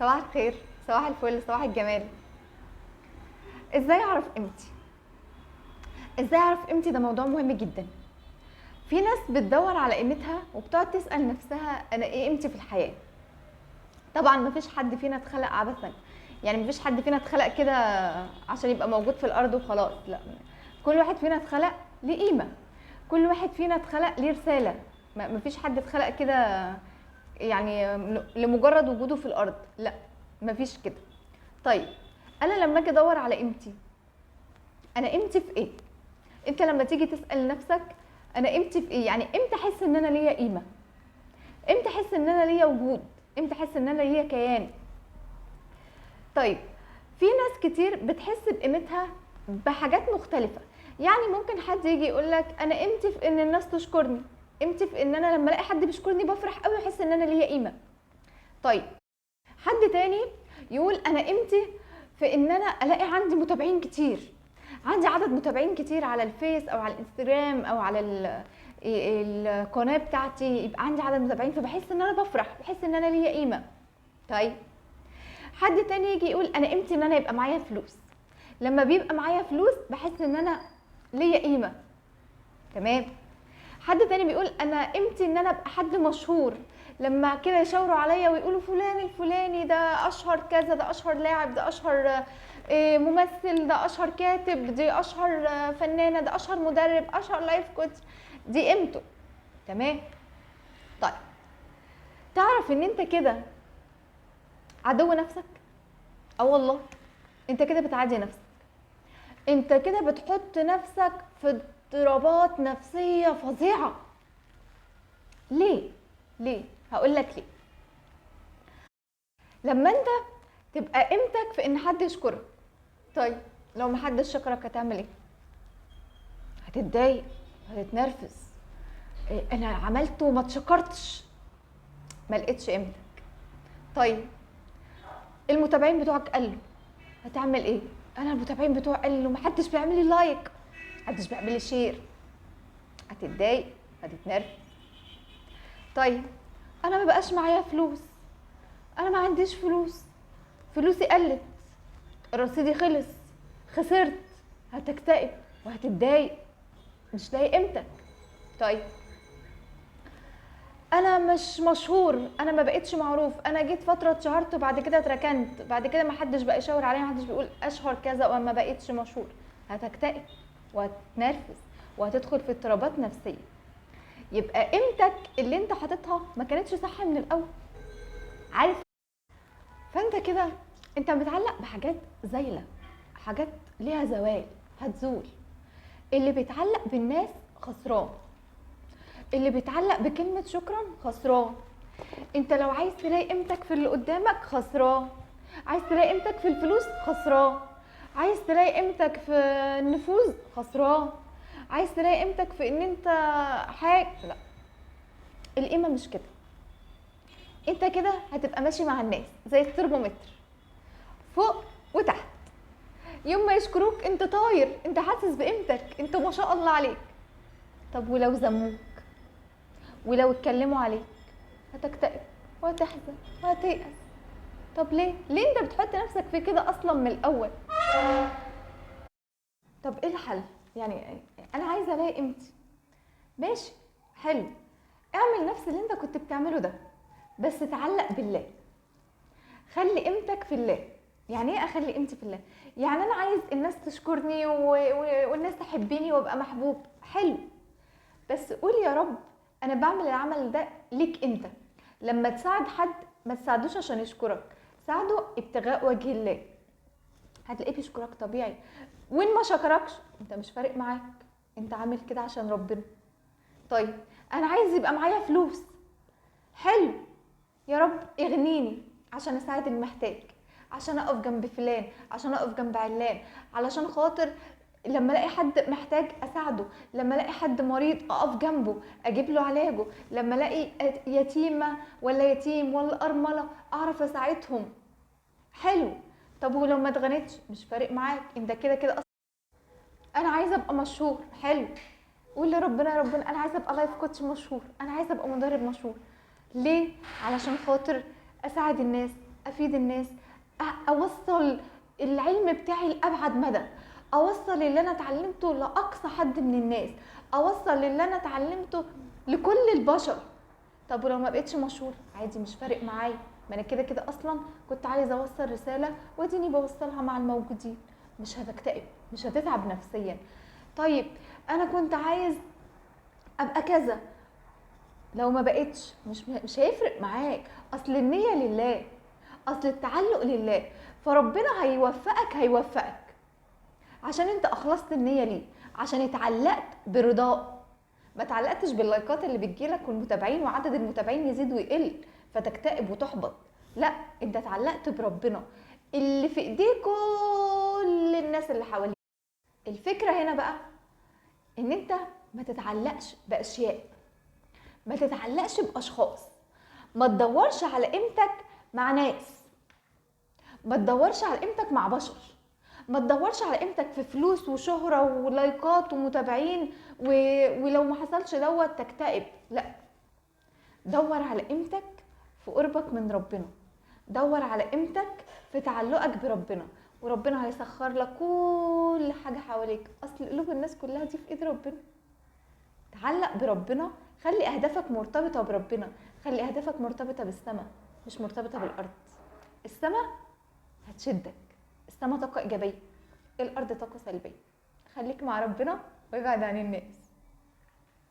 صباح الخير، صباح الفل، صباح الجمال. ازاي اعرف قيمتي؟ ازاي اعرف قيمتي؟ ده موضوع مهم جدا. في ناس بتدور على قيمتها وبتقعد تسأل نفسها انا ايه قيمتي في الحياة. طبعا مفيش حد فينا اتخلق عبثا، يعني مفيش حد فينا اتخلق كده عشان يبقى موجود في الارض وخلاص، لا. كل واحد فينا اتخلق ليه قيمة، كل واحد فينا اتخلق ليه رسالة. مفيش حد اتخلق كده يعني لمجرد وجوده في الارض، لا، مفيش كده. طيب، انا لما اجي ادور على قيمتي، انا قيمتي في ايه؟ انت لما تيجي تسال نفسك انا قيمتي في ايه، يعني امتى احس ان انا ليا قيمه، امتى احس ان انا ليا وجود، امتى احس ان انا ليا كيان. طيب، في ناس كتير بتحس بقيمتها بحاجات مختلفه. يعني ممكن حد يجي يقول لك انا قيمتي في ان الناس تشكرني، قيمتي في ان انا لما الاقي حد بيشكرني بفرح قوي واحس ان انا ليا قيمه. طيب، حد تاني يقول انا قيمتي في ان انا الاقي عندي متابعين كتير، عندي عدد متابعين كتير على الفيس او على الانستجرام او على القناه بتاعتي، يبقى عندي عدد متابعين فبحس ان انا بفرح، بحس ان انا ليا قيمه. طيب، حد تاني يجي يقول انا قيمتي ان انا يبقى معايا فلوس، لما بيبقى معايا فلوس بحس ان انا ليا قيمه. تمام. حد تاني بيقول انا قيمتي ان انا ابقى حد مشهور، لما كده يشاوروا عليا ويقولوا فلان الفلاني ده اشهر كذا، ده اشهر لاعب، ده اشهر ممثل، ده اشهر كاتب، دي اشهر فنانه، ده اشهر مدرب، اشهر لايف كوتش، دي قيمته. تمام. طيب، تعرف ان انت كده عدو نفسك؟ اه والله، انت كده بتعادي نفسك، انت كده بتحط نفسك في اضطرابات نفسيه فظيعه. ليه؟ ليه؟ هقول لك ليه. لما انت تبقى قيمتك في ان حد يشكرك، طيب لو محدش شكرك هتعمل ايه؟ هتتضايق، هتتنرفز، إيه انا عملته وما اتشكرتش، ما لقيتش قيمتك. طيب، المتابعين بتوعك قلوا، هتعمل ايه؟ انا المتابعين بتوعي قلوا، محدش بيعمل لي لايك، محدش بيعمل لي شير، هتتضايق، هتتنرفز. طيب، انا ما بقاش معايا فلوس، انا ما عنديش فلوس، فلوسي قلت، رصيدي خلص، خسرت، هتكتئب وهتتضايق، مش لاقي قيمتك. طيب، انا مش مشهور، انا ما بقتش معروف، انا جيت فتره اتشهرت وبعد كده اتركنت، بعد كده ما حدش بقى يشاور عليا، ما حدش بيقول اشهر كذا وما بقتش مشهور، هتكتئب وهتنرفز وهتدخل في اضطرابات نفسيه. يبقى قيمتك اللي انت حاططها ما كانتش صح من الاول، عارف؟ فانت كده انت متعلق بحاجات زايله، حاجات ليها زوال، هتزول. اللي بيتعلق بالناس خسران، اللي بيتعلق بكلمة شكرا خسران. انت لو عايز تلاقي قيمتك في اللي قدامك خسران، عايز تلاقي قيمتك في الفلوس خسران، عايز تلاقي قيمتك في النفوذ خسران، عايز تلاقي قيمتك في ان انت حاجة، لا، القيمة مش كده. انت كده هتبقى ماشي مع الناس زي الترمومتر، فوق وتحت. يوم ما يشكروك انت طاير، انت حاسس بقيمتك، انت ما شاء الله عليك. طب ولو ذموك، ولو اتكلموا عليك، هتكتئب وهتحزن وهتيأس. طب ليه انت بتحط نفسك في كده اصلا من الاول؟ طب ايه الحل؟ يعني انا عايزه الاقي قيمتي، ماشي، حلو، اعمل نفس اللي انت كنت بتعمله ده، بس تعلق بالله، خلي قيمتك في الله. يعني ايه اخلي قيمتي في الله؟ يعني انا عايز الناس تشكرني والناس تحبني وابقى محبوب، حلو، بس قول يا رب انا بعمل العمل ده ليك انت. لما تساعد حد ما تساعدوش عشان يشكرك، ساعده ابتغاء وجه الله، هتلاقيه بيشكرك طبيعي. وين ما شكركش انت مش فارق معاك، انت عامل كده عشان ربنا. طيب، انا عايز يبقى معايا فلوس، حلو، يا رب اغنيني عشان اساعد المحتاج، عشان اقف جنب فلان، عشان اقف جنب علان، علشان خاطر لما الاقي حد محتاج اساعده، لما الاقي حد مريض اقف جنبه اجيب له علاجه، لما الاقي يتيمه ولا يتيم ولا ارمله اعرف اساعدهم، حلو. طب ولو ما اتغنيتش مش فارق معاك، انت كده كده اصلا. انا عايزه ابقى مشهور، حلو، قول لربنا يا ربنا انا عايزه ابقى لايف كوتش مشهور، انا عايزه ابقى مدرب مشهور. ليه؟ علشان خاطر اساعد الناس، افيد الناس، اوصل العلم بتاعي لابعد مدى، اوصل اللي انا اتعلمته لاقصى حد من الناس، اوصل اللي انا اتعلمته لكل البشر. طب ولو ما بقتش مشهور عادي، مش فارق معايا، ما انا كده كده اصلا كنت عايزه اوصل رساله واديني بوصلها مع الموجودين. مش هتكتئب، مش هتتعب نفسيا. طيب انا كنت عايز ابقى كذا، لو ما بقتش مش هيفرق معاك. اصل النيه لله، اصل التعلق لله، فربنا هيوفقك عشان انت اخلصت النيه ليه، عشان اتعلقت برضاه. ما تعلقتش باللايكات اللي بتجيلك والمتابعين وعدد المتابعين يزيد ويقل فتكتئب وتحبط. لا، انت اتعلقت بربنا اللي في ايديه كل الناس اللي حواليك. الفكره هنا بقى ان انت ما تتعلقش باشياء، ما تتعلقش باشخاص، ما تدورش على قيمتك مع ناس، ما تدورش على قيمتك مع بشر، ما تدورش على قيمتك في فلوس وشهرة ولايكات ومتابعين ولو ما حصلش دوت تكتئب. لا، دور على قيمتك في قربك من ربنا، دور على قيمتك في تعلقك بربنا، وربنا هيسخر لك كل حاجة حواليك. اصل قلوب الناس كلها دي في ايد ربنا. تعلق بربنا، خلي اهدافك مرتبطة بربنا، خلي اهدافك مرتبطة بالسماء مش مرتبطة بالارض. السماء هتشدك، السماء طاقة ايجابية، الارض طاقة سلبية. خليك مع ربنا وابعد عن الناس.